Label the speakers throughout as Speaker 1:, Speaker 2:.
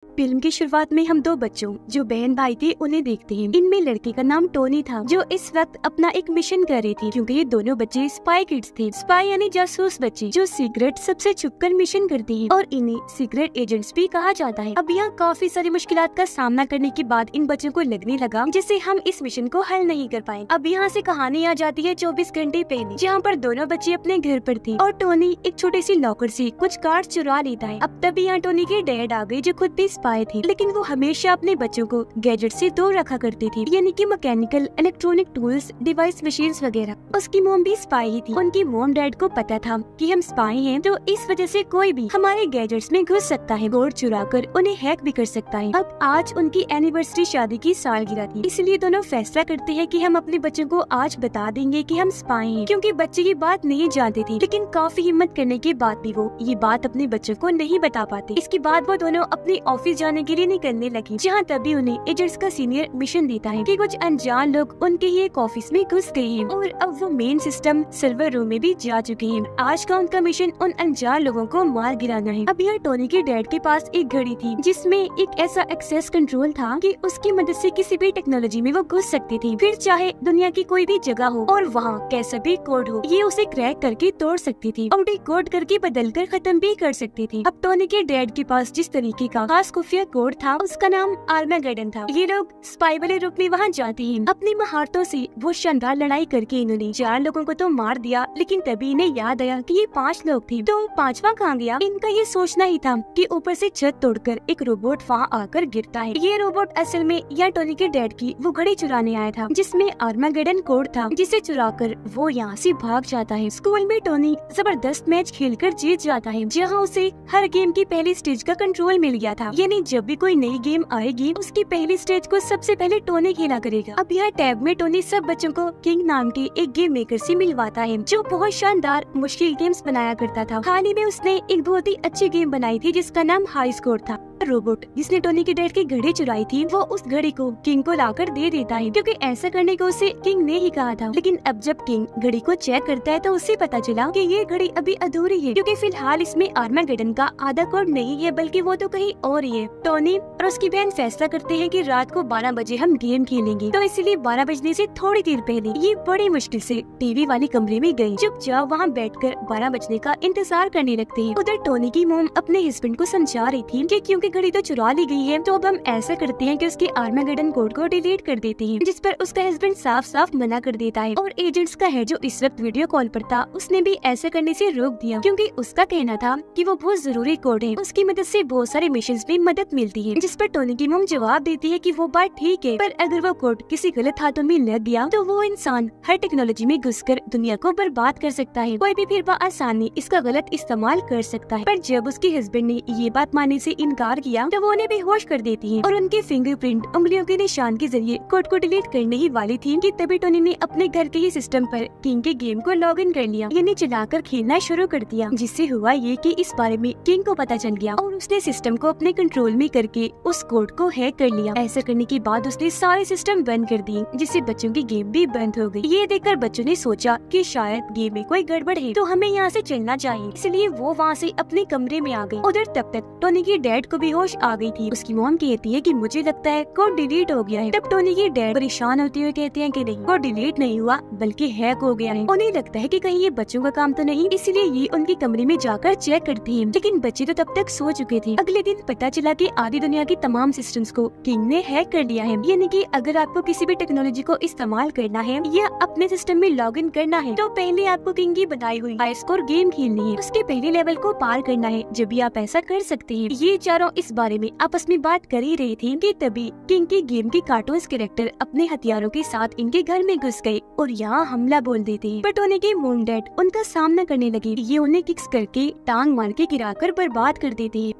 Speaker 1: Film की शुरुआत में हम दो बच्चों जो बहन भाई थे उन्हें देखते हैं। इनमें लड़के का नाम टोनी था जो इस वक्त अपना एक मिशन कर रही थी, क्योंकि ये दोनों बच्चे स्पाई किड्स थे। स्पाई यानी जासूस बच्चे जो सीक्रेट सबसे छुपकर मिशन करते हैं और इन्हें सीक्रेट एजेंट्स भी कहा जाता है। अब यहाँ काफी सारी मुश्किलात का सामना करने के बाद इन बच्चों को लगने लगा जिससे हम इस मिशन को हल नहीं कर पाए। अब यहाँ से कहानी आ जाती है 24 घंटे पहले, जहाँ पर दोनों बच्चे अपने घर पर थे और टोनी एक छोटी सी लॉकर से कुछ कार्ड चुरा लेता है। अब तभी यहाँ टोनी के डैड आ गए जो खुद भी स्पाई थे, लेकिन वो हमेशा अपने बच्चों को गैजेट से दूर रखा करती थी, यानी कि mechanical electronic tools, device, machines वगैरह। उसकी मॉम भी स्पाई ही थी। उनकी मॉम डैड को पता था कि हम स्पाई हैं, तो इस वजह से कोई भी हमारे गैजेट्स में घुस सकता है, कोड चुरा कर उन्हें हैक भी कर सकता है। अब आज उनकी एनिवर्सरी शादी की सालगिरह थी, इसलिए दोनों फैसला करते हैं कि हम अपने बच्चों को आज बता देंगे कि हम स्पाई हैं, क्योंकि बच्चे ये बात नहीं जानते थे। लेकिन काफी हिम्मत करने के बाद भी वो ये बात अपने बच्चों को नहीं बता पाते। इसके बाद वो दोनों अपने ऑफिस जाने के लिए निकलने लगी, जहाँ तभी उन्हें एजेंट्स का सीनियर मिशन देता है कि कुछ अनजान लोग उनके ही एक ऑफिस में घुस गए हैं और अब वो मेन सिस्टम सर्वर रूम में भी जा चुके हैं। आज का उनका मिशन उन अनजान लोगों को मार गिराना है। अब यहाँ टोनी के डैड के पास एक घड़ी थी जिसमें एक ऐसा एक्सेस कंट्रोल था कि उसकी मदद से किसी भी टेक्नोलॉजी में वो घुस सकती थी, फिर चाहे दुनिया की कोई भी जगह हो और वहाँ कैसा भी कोड हो, ये उसे क्रैक करके तोड़ सकती थी और कोड करके बदल कर खत्म भी कर सकती थी। अब टोनी के डैड के पास जिस तरीके का खास खुफिया कोड था उसका नाम आर्मागेडन था। ये लोग स्पाई वाले रूप में वहाँ जाते हैं। अपनी महारतों से वो शानदार लड़ाई करके इन्होंने 4 लोगों को तो मार दिया, लेकिन तभी इन्हें याद आया कि ये 5 लोग थे, तो 5वां कहाँ गया। इनका ये सोचना ही था कि ऊपर से छत तोड़कर एक रोबोट वहाँ आकर गिरता है। ये रोबोट असल में या टोनी के डैड की वो घड़ी चुराने आया था जिसमें आर्मागेडन कोड था, जिसे चुराकर वो यहाँ से भाग जाता है। स्कूल में टोनी जबरदस्त मैच खेलकर जीत जाता है, जहाँ उसे हर गेम की पहली स्टेज का कंट्रोल मिल गया था, यानी जब भी कोई नई गेम आएगी उसकी पहली स्टेज को सबसे पहले टोनी खेला करेगा। अब यह टैब में टोनी सब बच्चों को किंग नाम के एक गेम मेकर से मिलवाता है जो बहुत शानदार मुश्किल गेम्स बनाया करता था। हाल ही में उसने एक बहुत ही अच्छी गेम बनाई थी जिसका नाम हाई स्कोर था। रोबोट जिसने टोनी के डैड की घड़ी चुराई थी वो उस घड़ी को किंग को लाकर दे देता है, क्योंकि ऐसा करने को उसे किंग ने ही कहा था। लेकिन अब जब किंग घड़ी को चेक करता है तो उसे पता चला कि ये घड़ी अभी अधूरी है, क्योंकि फिलहाल इसमें आर्मागेडन का आधा कोड नहीं है, बल्कि वो तो कहीं और ही है। टोनी और उसकी बहन फैसला करते हैं कि रात को 12 बजे हम गेम खेलेंगे, तो इसलिए 12 बजने से थोड़ी देर पहले ये बड़ी मुश्किल से टीवी वाले कमरे में गयी। चुपचाप वहाँ बैठकर 12 बजने का इंतजार करने लगते हैं। उधर टोनी की मोम अपने हस्बैंड को समझा रही थी कि क्योंकि घड़ी तो चुरा ली गई है, तो अब हम ऐसा करते हैं कि उसके आर्मागेडन कोड को डिलीट कर देते हैं, जिस पर उसका हस्बैंड साफ साफ मना कर देता है। और एजेंट्स का हेड जो इस वक्त वीडियो कॉल पर था उसने भी ऐसा करने से रोक दिया, क्योंकि उसका कहना था कि वो बहुत जरूरी कोड है, उसकी मदद से बहुत सारे मिशंस में मदद मिलती है। जिस पर टोनी की मोम जवाब देती है कि वो बात ठीक है, पर अगर वो कोड किसी गलत हाथों में लग गया तो वो इंसान हर टेक्नोलॉजी में घुसकर दुनिया को बर्बाद कर सकता है। कोई भी फिर आसानी इसका गलत इस्तेमाल कर सकता है। पर जब उसके हस्बैंड ने ये बात मानने से इनकार किया तो वो उन्हें बेहोश कर देती है और उनके फिंगरप्रिंट उंगलियों के निशान के जरिए कोड को डिलीट करने ही वाली थी कि तभी टोनी ने अपने घर के ही सिस्टम पर किंग के गेम को लॉग इन कर लिया, यानी चलाकर खेलना शुरू कर दिया। जिससे हुआ ये कि इस बारे में किंग को पता चल गया और उसने सिस्टम को अपने कंट्रोल में करके उस कोड को हैक कर लिया। ऐसा करने के बाद उसने सारे सिस्टम बंद कर दिए, जिससे बच्चों की गेम भी बंद हो गई। ये देखकर बच्चों ने सोचा कि शायद गेम में कोई गड़बड़ है, तो हमें यहाँ से चलना चाहिए, इसलिए वो वहाँ से अपने कमरे में आ गई। उधर तब तक टोनी के डैड को भी होश आ गई थी। उसकी मॉम कहती है कि मुझे लगता है कोड डिलीट हो गया है। तब टोनी के डैड परेशान होते हुए कहते हैं कि नहीं, कोड डिलीट नहीं हुआ बल्कि हैक हो गया है। उन्हें लगता है कि कहीं ये बच्चों का काम तो नहीं, इसलिए ये उनके कमरे में जाकर चेक करती है। लेकिन बच्चे तो तब तक सो चुके थे। अगले दिन पता चला कि आधी दुनिया की तमाम सिस्टम्स को किंग ने हैक कर लिया है, यानी कि अगर आपको किसी भी टेक्नोलॉजी को इस्तेमाल करना है या अपने सिस्टम में लॉग इन करना है तो पहले आपको किंग की बनाई हुई हाई स्कोर गेम खेलनी है, उसके पहले लेवल को पार करना है, जब भी आप ऐसा कर सकते हैं। ये चारों इस बारे में आपस में बात कर ही रही थी कि तभी किंग की गेम के कार्टून्स कैरेक्टर अपने हथियारों के साथ इनके घर में घुस गए और यहाँ हमला बोल देते हैं। पर टोनी के मॉम डैड उनका सामना करने लगे। ये उन्हें किक्स करके टांग मार के गिराकर बर्बाद कर देते हैं।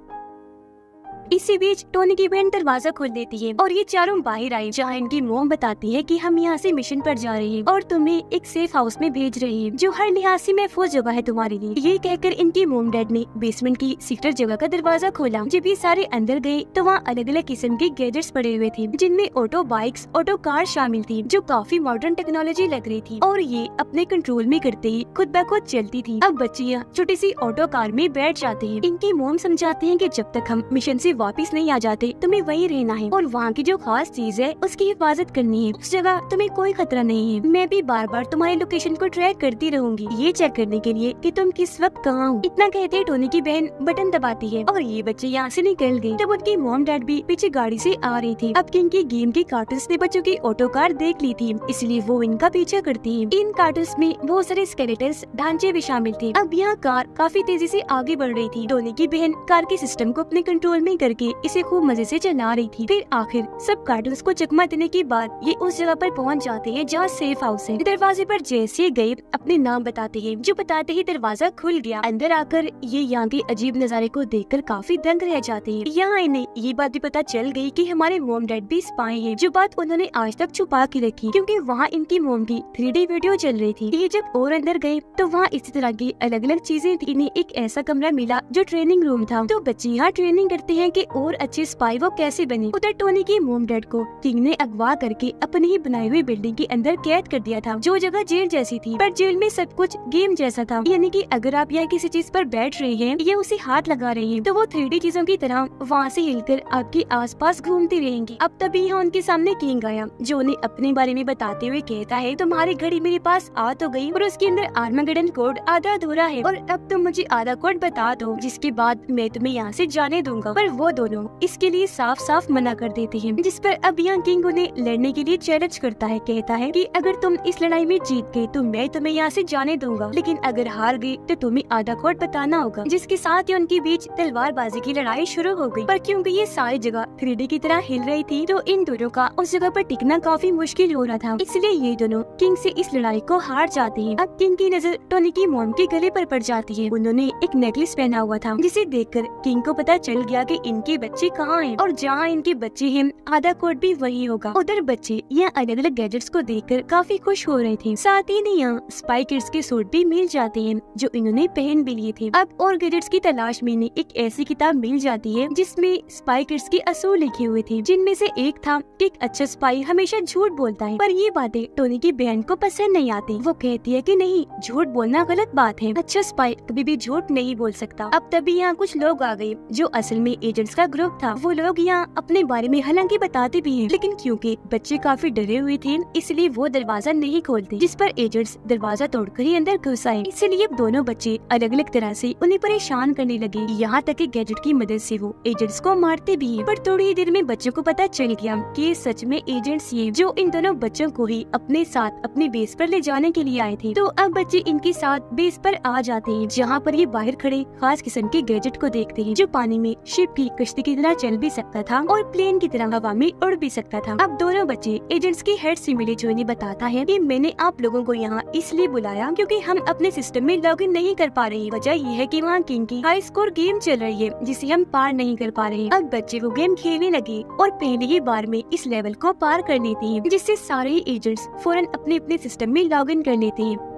Speaker 1: इसी बीच टोनी की बहन दरवाजा खोल देती है और ये चारों बाहर आई, जहाँ इनकी मोम बताती है कि हम यहाँ से मिशन पर जा रहे हैं और तुम्हें एक सेफ हाउस में भेज रहे हैं जो हर लिहाज से महफूज जगह है तुम्हारे लिए। ये कहकर इनकी मोम डैड ने बेसमेंट की सीक्रेट जगह का दरवाजा खोला। जब ये सारे अंदर गए तो वहाँ अलग अलग किस्म के गैजेट्स पड़े हुए थे, जिनमें ऑटो बाइक्स, ऑटो कार शामिल थी, जो काफी मॉडर्न टेक्नोलॉजी लग रही थी और ये अपने कंट्रोल में करते ही खुद ब खुद चलती थी। अब बच्चियाँ छोटी सी ऑटो कार में बैठ जाते हैं। इनकी मोम समझाते हैं कि जब तक हम मिशन से वापस नहीं आ जाते तुम्हें वहीं रहना है और वहाँ की जो खास चीज है उसकी हिफाजत करनी है। उस जगह तुम्हें कोई खतरा नहीं है। मैं भी बार बार तुम्हारी लोकेशन को ट्रैक करती रहूंगी, ये चेक करने के लिए कि तुम किस वक्त कहाँ हो। इतना कहते टोनी की बहन बटन दबाती है और ये बच्चे यहाँ से निकल गए। तब उनकी मॉम डैड भी पीछे गाड़ी से आ रही थी। अब किंग की गेम के कार्टून्स ने बच्चों की ऑटो कार देख ली थी, इसलिए वो इनका पीछा करती है। इन कार्टून्स में बहुत सारे स्केलेटन्स ढांचे भी शामिल थे। अब यहाँ कार काफी तेजी से आगे बढ़ रही थी। टोनी की बहन कार के सिस्टम को अपने कंट्रोल में करके इसे खूब मजे से चला रही थी। फिर आखिर सब कार्टून्स को चकमा देने के बाद ये उस जगह पर पहुँच जाते हैं जहाँ सेफ हाउस है। दरवाजे पर जैसे गए अपने नाम बताते हैं, जो बताते ही दरवाजा खुल गया। अंदर आकर ये यहाँ के अजीब नजारे को देखकर काफी दंग रह जाते हैं। यहाँ इन्हें ये बात भी पता चल गई कि हमारे मॉम डैड भी स्पाई हैं, जो बात उन्होंने आज तक छुपा के रखी, क्योंकि वहाँ इनकी मॉम की 3D वीडियो चल रही थी। ये जब और अंदर गए तो वहाँ इसी तरह की अलग अलग चीजें थी। इन्हें एक ऐसा कमरा मिला जो ट्रेनिंग रूम था। तो बच्चे यहाँ ट्रेनिंग करते हैं कि और अच्छे स्पाई वो कैसे बने। उधर टोनी की मॉम डैड को किंग ने अगवा करके अपनी ही बनाई हुई बिल्डिंग के अंदर कैद कर दिया था, जो जगह जेल जैसी थी, पर जेल में सब कुछ गेम जैसा था। यानी कि अगर आप यहाँ किसी चीज पर बैठ रहे हैं या उसे हाथ लगा रहे हैं तो वो 3D चीजों की तरह वहाँ से हिलकर आपके आसपास घूमती रहेंगी। अब तभी यहाँ उनके सामने किंग आया, जो उन्हें अपने बारे में बताते हुए कहता है तुम्हारी घड़ी मेरे पास आ तो गई और उसके अंदर आर्मागेडन कोड आधा अधूरा है और अब तुम मुझे आधा कोड बता दो, जिसके बाद मैं तुम्हें यहाँ से जाने दूंगा। पर वो दोनों इसके लिए साफ साफ मना कर देते हैं, जिस पर अब यहाँ किंग उन्हें लड़ने के लिए चैलेंज करता है। कहता है कि अगर तुम इस लड़ाई में जीत गए तो मैं तुम्हें यहाँ से जाने दूंगा, लेकिन अगर हार गए तो तुम्हें आधा कोड बताना होगा। जिसके साथ ही उनके बीच तलवारबाजी की लड़ाई शुरू हो गई। पर क्योंकि ये सारी जगह 3D की तरह हिल रही थी तो इन दोनों का उस जगह पर टिकना काफी मुश्किल हो रहा था, इसलिए ये दोनों किंग से इस लड़ाई को हार जाते हैं। अब किंग की नजर टोनी की मॉम के गले पर पड़ जाती है। उन्होंने एक नेकलेस पहना हुआ था, जिसे देखकर किंग को पता चल गया कि इनके बच्चे कहाँ हैं और जहाँ इनके बच्चे हैं आधा कोड भी वही होगा। उधर बच्चे यहाँ अलग अलग गैजेट्स को देखकर काफी खुश हो रहे थे। साथ ही यहाँ स्पाई किड्स के सूट भी मिल जाते हैं जो इन्होंने पहन भी लिए थे। अब और गैजेट्स की तलाश में इन्हें एक ऐसी किताब मिल जाती है जिसमें स्पाई किड्स के असूल लिखे हुए थे, जिनमें से एक था कि एक अच्छा स्पाई हमेशा झूठ बोलता है। पर ये बातें टोनी की बहन को पसंद नहीं आती। वो कहती है कि नहीं, झूठ बोलना गलत बात है, अच्छा स्पाई कभी भी झूठ नहीं बोल सकता। अब तभी यहाँ कुछ लोग आ गए जो असल में एजेंट्स का ग्रुप था। वो लोग यहाँ अपने बारे में हालांकि बताते भी हैं, लेकिन क्योंकि बच्चे काफी डरे हुए थे इसलिए वो दरवाजा नहीं खोलते, जिस पर एजेंट्स दरवाजा तोड़कर ही अंदर घुस आए। इसलिए दोनों बच्चे अलग अलग तरह से उन्हें परेशान करने लगे, यहाँ तक कि गैजेट की मदद से वो एजेंट्स को मारते भी हैं। पर थोड़ी ही देर में बच्चों को पता चल गया कि सच में एजेंट्स ये जो इन दोनों बच्चों को ही अपने साथ अपने बेस पर ले जाने के लिए आए थे। तो अब बच्चे इनके साथ बेस पर आ जाते हैं, जहाँ पर ये बाहर खड़े खास किस्म के गैजेट को देखते हैं, जो पानी में शिप की कश्ती की तरह चल भी सकता था और प्लेन की तरह हवा में उड़ भी सकता था। अब दोनों बच्चे एजेंट्स के हेड से मिले, जो इन्हें बताता है कि मैंने आप लोगों को यहाँ इसलिए बुलाया क्योंकि हम अपने सिस्टम में लॉगिन नहीं कर पा रहे। वजह ये है कि वहाँ किंग की हाई स्कोर गेम चल रही है जिसे हम पार नहीं कर पा रहे। अब बच्चे वो गेम खेलने लगे और पहले ही बार में इस लेवल को पार कर लेते हैं, जिससे सारे एजेंट्स फौरन अपने अपने सिस्टम में लॉगिन कर लेते हैं।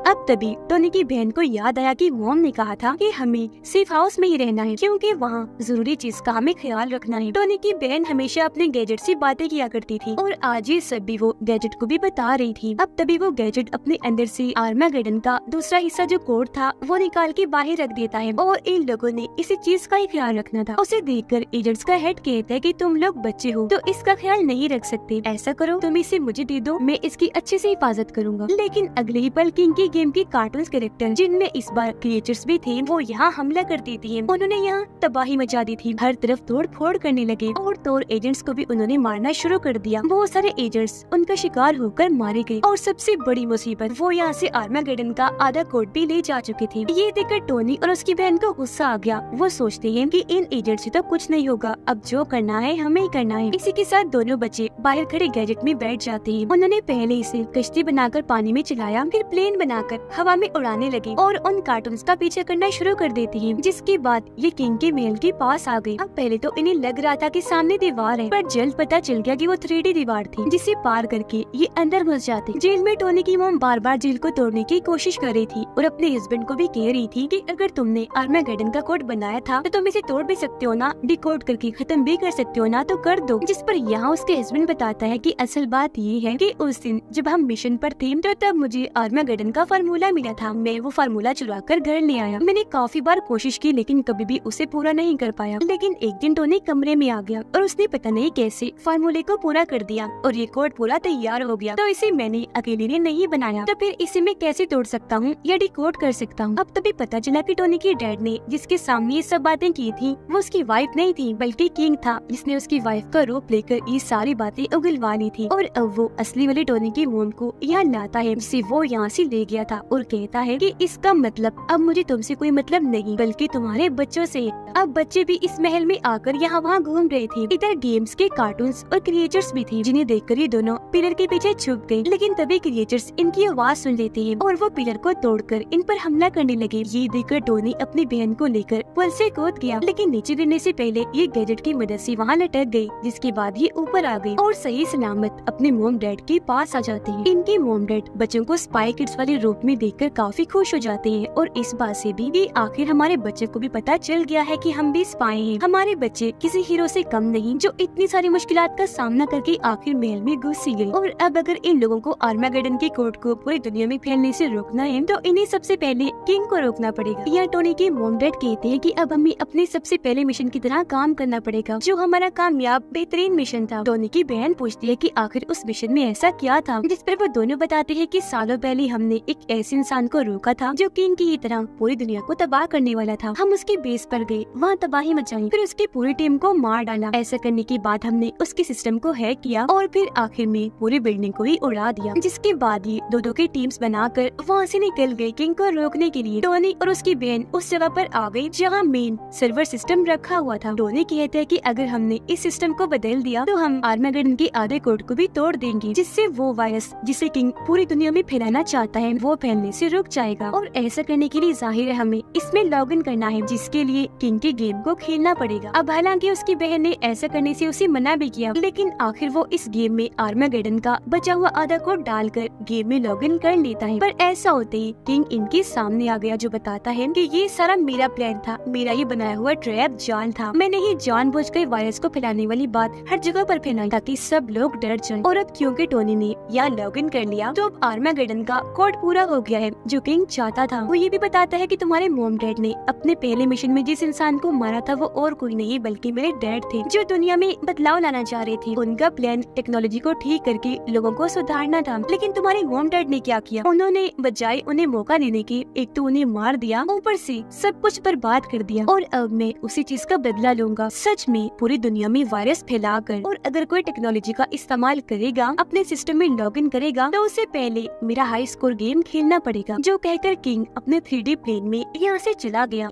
Speaker 1: अब तभी टोनी की बहन को याद आया कि मॉम ने कहा था कि हमें सेफ हाउस में ही रहना है क्योंकि वहाँ जरूरी चीज का हमें ख्याल रखना है। टोनी की बहन हमेशा अपने गैजेट से बातें किया करती थी और आज ये सब भी वो गैजेट को भी बता रही थी। अब तभी वो गैजेट अपने अंदर से आर्मागेडन का दूसरा हिस्सा जो कोड था वो निकाल के बाहर रख देता है और इन लोगों ने इसी चीज का ही ख्याल रखना था। उसे देखकर एजेंट्स का हेड कहता है कि तुम लोग बच्चे हो तो इसका ख्याल नहीं रख सकते, ऐसा करो तुम इसे मुझे दे दो, मैं इसकी अच्छे से हिफाजत करूंगा। लेकिन अगले ही पल किंग की गेम की कार्टून कैरेक्टर जिनमें इस बार क्रिएचर्स भी थे वो यहाँ हमला कर देते हैं। उन्होंने यहाँ तबाही मचा दी थी, हर तरफ तोड़ फोड़ करने लगे और तोड़ एजेंट्स को भी उन्होंने मारना शुरू कर दिया। बहुत सारे एजेंट्स उनका शिकार होकर मारे गए और सबसे बड़ी मुसीबत वो यहाँ से आर्मागेडन का आधा कोड भी ले जा चुके थे। ये देखकर टोनी और उसकी बहन को गुस्सा आ गया। वो सोचते हैं कि इन एजेंट्स से तो कुछ नहीं होगा, अब जो करना है हमें ही करना है। इसी के साथ दोनों बच्चे बाहर खड़े गैजेट में बैठ जाते हैं। उन्होंने पहले इसे कश्ती बनाकर पानी में चलाया, फिर प्लेन बनाकर हवा में उड़ाने लगे और उन कार्टून्स का पीछा करना शुरू कर देती हैं। जिसके बाद ये किंग के महल के पास आ गई। अब पहले तो इन्हें लग रहा था कि सामने दीवार है, पर जल्द पता चल गया कि वो 3D दीवार थी जिसे पार करके ये अंदर घुस जाते। जेल में टोनी की मॉम बार बार जेल को तोड़ने की कोशिश कर रही थी और अपने हस्बैंड को भी कह रही थी कि अगर तुमने आर्मागेडन का कोड बनाया था तो तुम इसे तोड़ भी सकते हो ना, डिकोड करके खत्म भी कर सकते हो ना, तो कर दो। जिस पर यहाँ उसके हस्बैंड बताता है कि असल बात ये है कि उस दिन जब हम मिशन पर थे तो तब मुझे आर्मागेडन का फार्मूला मिला था, मैं वो फार्मूला चुरा कर घर ले आया। मैंने काफी बार कोशिश की लेकिन कभी भी उसे पूरा नहीं कर पाया। लेकिन एक दिन टोनी कमरे में आ गया और उसने पता नहीं कैसे फार्मूले को पूरा कर दिया और ये कोड पूरा तैयार हो गया। तो इसे मैंने अकेले ने नहीं बनाया, तो फिर इसे मैं कैसे तोड़ सकता हूँ या डिकोड कर सकता हूँ। अब तभी पता चला कि टोनी की डैड ने जिसके सामने ये सब बातें की थी वो उसकी वाइफ नहीं थी बल्कि किंग था, जिसने उसकी वाइफ का रूप लेकर ये सारी बातें उगलवा ली थी। और अब वो असली वाले टोनी की मोम को यहाँ लाता है, जिसे वो यहाँ से ले गया था और कहता है कि इसका मतलब अब मुझे तुमसे कोई मतलब नहीं बल्कि तुम्हारे बच्चों से। अब बच्चे भी इस महल में आकर यहाँ वहाँ घूम रहे थे। इधर गेम्स के कार्टून्स और क्रिएचर्स भी थे, जिन्हें देखकर ये दोनों पिलर के पीछे छुप गए। लेकिन तभी क्रिएचर्स इनकी आवाज सुन लेते हैं और वो पिलर को तोड़कर इन पर हमला करने लगे। ये देखकर टोनी अपनी बहन को लेकर पुल से कूद गया, लेकिन नीचे गिरने से पहले ये गैजेट की मदद से वहाँ लटक गई, जिसके बाद ये ऊपर आ गई और सही सलामत अपने मोम डैड के पास आ जाते हैं। इनके मोम डैड बच्चों को स्पाई किड्स वाले रूप में देखकर काफी खुश हो जाते हैं और इस बात से भी कि आखिर हमारे बच्चे को भी पता चल गया है कि हम भी स्पाई हैं। हमारे बच्चे किसी हीरो से कम नहीं, जो इतनी सारी मुश्किलात का सामना करके आखिर महल में घुस ही गए। और अब अगर इन लोगों को आर्मागेडन के कोड को पूरी दुनिया में फैलने से रोकना है तो इन्हें सबसे पहले किंग को रोकना पड़ेगा। यह टोनी के मोम डैड कहते हैं कि अब हमें अपने सबसे पहले मिशन की तरह काम करना पड़ेगा, जो हमारा कामयाब बेहतरीन मिशन था। टोनी की बहन पूछती है कि आखिर उस मिशन में ऐसा क्या था, जिस पर वो दोनों बताते हैं कि सालों पहले हमने एक ऐसे इंसान को रोका था जो किंग की तरह पूरी दुनिया को तबाह करने वाला था। हम उसके बेस पर गए, वहाँ तबाही मचाई, फिर उसकी पूरी टीम को मार डाला। ऐसा करने के बाद हमने उसके सिस्टम को हैक किया और फिर आखिर में पूरी बिल्डिंग को ही उड़ा दिया, जिसके बाद ये दो की टीम्स बनाकर वहाँ से निकल गए किंग को रोकने के लिए। टोनी और उसकी बहन उस जगह पर आ गई जहाँ मेन सर्वर सिस्टम रखा हुआ था। टोनी कहता है कि अगर हमने इस सिस्टम को बदल दिया तो हम आर्मागेडन के आधे कोड को भी तोड़ देंगे, जिससे वो वायरस जिसे किंग पूरी दुनिया में फैलाना चाहता है वो फैलने से रुक जाएगा। और ऐसा करने के लिए जाहिर है हमें इसमें लॉग इन करना है, जिसके लिए किंग के गेम को खेलना पड़ेगा। अब हालांकि उसकी बहन ने ऐसा करने से उसे मना भी किया, लेकिन आखिर वो इस गेम में आर्मागेडन का बचा हुआ आधा कोड डालकर गेम में लॉग इन कर लेता है। पर ऐसा होते ही किंग इनके सामने आ गया, जो बताता है कि ये सारा मेरा प्लान था, मेरा ये बनाया हुआ ट्रैप जाल था। मैंने ही जानबूझकर वायरस को फैलाने वाली बात हर जगह पर फैलाई ताकि सब लोग डर जाएं। और अब क्योंकि टोनी ने यहाँ लॉग इन कर लिया तो अब आर्मागेडन का कोड पूरा हो गया है जो किंग चाहता था। वो ये भी बताता है कि तुम्हारे मोम डैड ने अपने पहले मिशन में जिस इंसान को मारा था वो और कोई नहीं बल्कि मेरे डैड थे, जो दुनिया में बदलाव लाना चाह रहे थे। उनका प्लान टेक्नोलॉजी को ठीक करके लोगों को सुधारना था। लेकिन तुम्हारे मोम डैड ने क्या किया, उन्होंने बजाय उन्हें मौका देने के एक तो उन्हें मार दिया, ऊपर से सब कुछ बर्बाद कर दिया। और अब मैं उसी चीज का बदला लूंगा, सच में पूरी दुनिया में वायरस फैलाकर। और अगर कोई टेक्नोलॉजी का इस्तेमाल करेगा, अपने सिस्टम में लॉग इन करेगा, तो उससे पहले मेरा हाई स्कोर गेम खेलना पड़ेगा। जो कहकर किंग अपने 3D प्लेन में यहाँ से चला गया।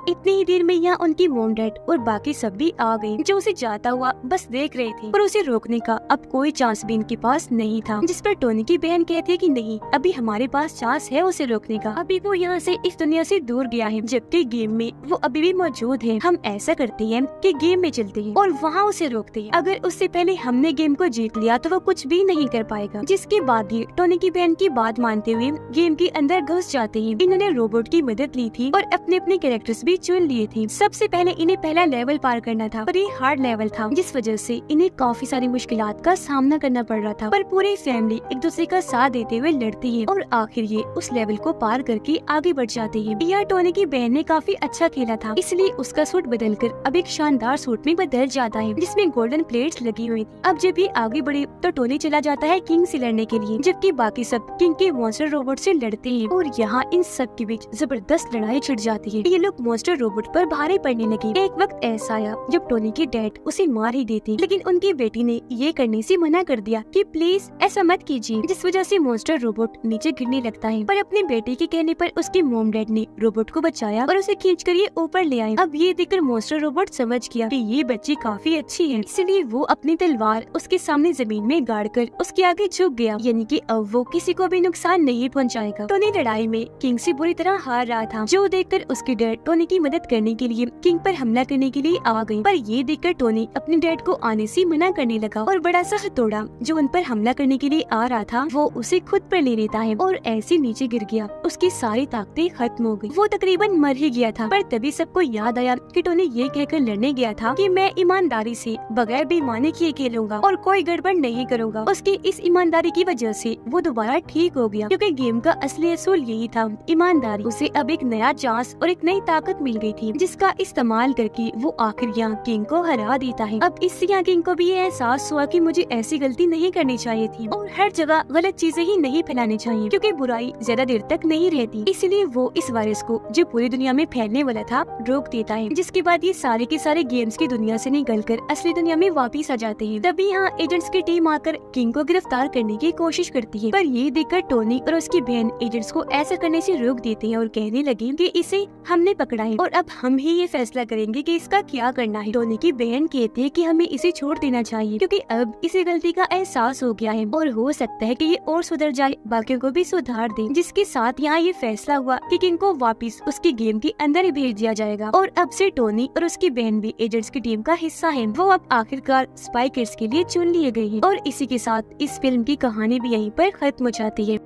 Speaker 1: इतनी ही देर में यहाँ उनकी मोम डैड और बाकी सब भी आ गए, जो उसे जाता हुआ बस देख रहे थे, पर उसे रोकने का अब कोई चांस भी इनके पास नहीं था। जिस पर टोनी की बहन कहती है कि नहीं, अभी हमारे पास चांस है उसे रोकने का। अभी वो यहाँ से इस दुनिया से दूर गया है, जबकि गेम में वो अभी भी मौजूद है। हम ऐसा करते हैं कि गेम में चलते हैं और वहाँ उसे रोकते हैं। अगर उससे पहले हमने गेम को जीत लिया तो वो कुछ भी नहीं कर पाएगा। जिसके बाद ये टोनी की बहन की बात मानते हुए गेम के अंदर घुस जाते हैं। इन्होंने रोबोट की मदद ली थी और अपने अपने कैरेक्टर्स भी चुन लिए थे। सबसे पहले इन्हें पहला लेवल पार करना था, पर ये हार्ड लेवल था, जिस वजह से इन्हें काफी सारी मुश्किलात का सामना करना पड़ रहा था। पर पूरी फैमिली एक दूसरे का साथ देते हुए लड़ती है और आखिर ये उस लेवल को पार करके आगे बढ़ जाते हैं। यह टोनी की बहन ने काफी अच्छा खेला था, इसलिए उसका सूट बदलकर अब एक शानदार सूट में बदल जाता है, जिसमें गोल्डन प्लेट्स लगी हुई थी। अब जब ये आगे बढ़े तो टोनी चला जाता है किंग से लड़ने के लिए, जबकि बाकी सब किंग के मॉन्स्टर रोबोट से लड़ते हैं। और यहाँ इन सब के बीच जबरदस्त लड़ाई छिड़ जाती है। ये लोग मॉन्स्टर रोबोट पर भारी पड़ने लगे। एक वक्त ऐसा आया जब टोनी की डैड उसे मार ही देती, लेकिन उनकी बेटी ने ये करने से मना कर दिया कि प्लीज ऐसा मत कीजिए, जिस वजह से मॉन्स्टर रोबोट नीचे गिरने लगता है। पर अपने बेटे के कहने पर उसके मोम डैड ने रोबोट को बचाया और उसे खींचकर ये ऊपर ले आए। अब ये देखकर मॉन्स्टर रोबोट समझ गया कि ये बच्ची काफी अच्छी है, इसलिए वो अपनी तलवार उसके सामने जमीन में गाड़कर उसके आगे झुक गया, यानी कि अब वो किसी को भी नुकसान नहीं पहुंचाएगा। टोनी लड़ाई में किंग से बुरी तरह हार रहा था, जो देखकर उसके डैड टोनी की मदद करने के लिए किंग पर हमला करने के लिए आ गयी। पर ये देखकर टोनी अपने डैड को आने से मना करने लगा और बड़ा सा हथौड़ा जो उन पर हमला करने के लिए आ रहा था वो उसे खुद पर ले लेता है और ऐसे नीचे गिर गया। उसकी सारी ताकतें खत्म हो गई। वो तकरीबन मर ही गया था। पर तभी सबको याद आया कि टोनी ये कहकर लड़ने गया था कि मैं ईमानदारी से बगैर बेईमानी किए खेलूंगा और कोई गड़बड़ नहीं करूंगा। उसकी इस ईमानदारी की वजह से वो दोबारा ठीक हो गया, क्योंकि गेम का असली असूल यही था, ईमानदारी। उसे अब एक नया चांस और एक नई ताकत मिल गई थी, जिसका इस्तेमाल करके वो आखिर यहाँ किंग को हरा देता है। अब इससे यहाँ किंग को भी ये एहसास हुआ कि मुझे ऐसी गलती नहीं करनी चाहिए थी और हर जगह गलत चीजें ही नहीं फैलानी चाहिए, क्योंकि बुराई ज्यादा देर तक नहीं रहती। इसलिए वो इस वायरस को जो पूरी दुनिया में फैलने वाला था रोक देता है, जिसके बाद ये सारे के सारे गेम्स की दुनिया से निकलकर असली दुनिया में वापिस आ जाते हैं। तभी यहाँ एजेंट्स की टीम आकर किंग को गिरफ्तार करने की कोशिश करती है, पर ये देखकर टोनी और उसकी बहन एजेंट्स को ऐसा करने से रोक देते हैं और कहने लगे कि इसे हमने पकड़ा है और अब हम ही ये फैसला करेंगे कि इसका क्या करना है। टोनी की बहन कहती है कि हमें इसे छोड़ देना चाहिए, क्योंकि अब इसे गलती का एहसास हो गया है और हो सकता है कि ये और सुधर जाए, बाकियों को भी सुधार दे। जिसके साथ यहाँ ये फैसला हुआ कि किंग को वापिस उसके गेम के अंदर ही भेज दिया जाएगा और अब से टोनी और उसकी बहन भी एजेंट्स की टीम का हिस्सा है। वो अब आखिरकार स्पाई किड्स के लिए चुन लिए गए हैं और इसी के साथ इस फिल्म की कहानी भी यहीं पर खत्म हो जाती है।